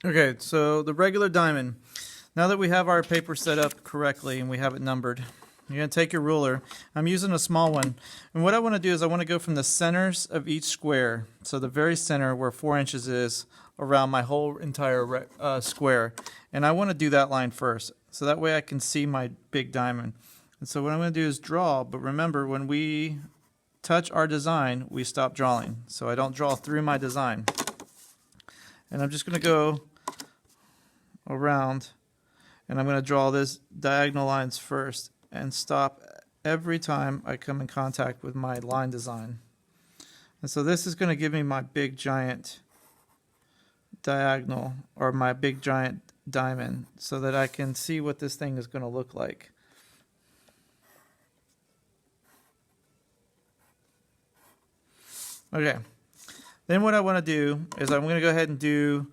Okay, so the regular diamond. Now that we have our paper set up correctly and we have it numbered, you're going to take your ruler. I'm using a small one. And what I want to do is I want to go from the centers of each square, so the very center where 4 inches is, around my whole entire square. And I want to do that line first, so that way I can see my big diamond. And so what I'm going to do is draw, but remember, when we touch our design, we stop drawing. So I don't draw through my design. And I'm just going to go around, and I'm going to draw this diagonal lines first and stop every time I come in contact with my line design. And so this is going to give me my big giant diagonal, or my big giant diamond, so that I can see what this thing is going to look like. Okay, then what I want to do is I'm going to go ahead and do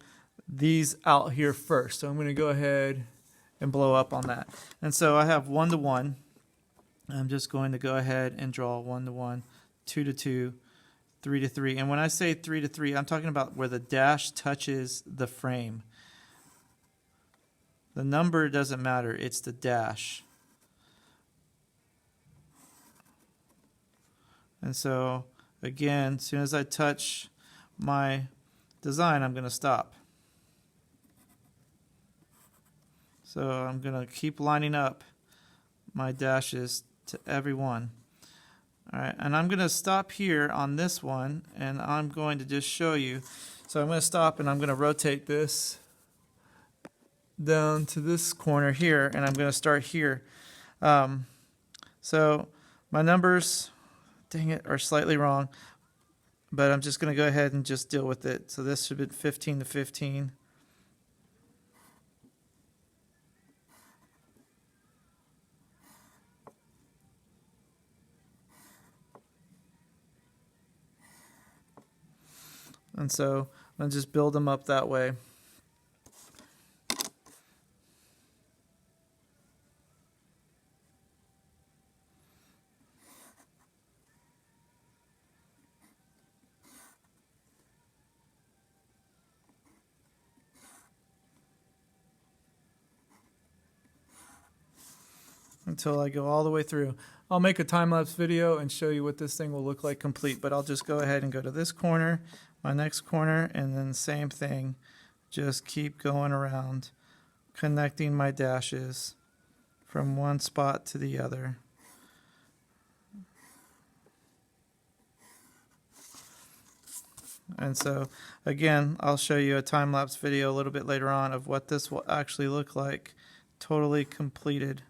these out here first. So I'm going to go ahead and blow up on that. And so I have 1 to 1. I'm just going to go ahead and draw 1 to 1, 2 to 2, 3 to 3. And when I say 3 to 3, I'm talking about where the dash touches the frame. The number doesn't matter, it's the dash. And so again, as soon as I touch my design, I'm going to stop. So I'm going to keep lining up my dashes to every one. All right, and I'm going to stop here on this one, and I'm going to just show you. So I'm going to stop, and I'm going to rotate this down to this corner here, and I'm going to start here. So my numbers, dang it, are slightly wrong, but I'm just going to go ahead and just deal with it. So this should be 15 to 15. And so I'm going to just build them up that way. Until I go all the way through. I'll make a time-lapse video and show you what this thing will look like complete, but I'll just go ahead and go to this corner, my next corner, and then same thing. Just keep going around, connecting my dashes from one spot to the other. And so again, I'll show you a time-lapse video a little bit later on of what this will actually look like, totally completed.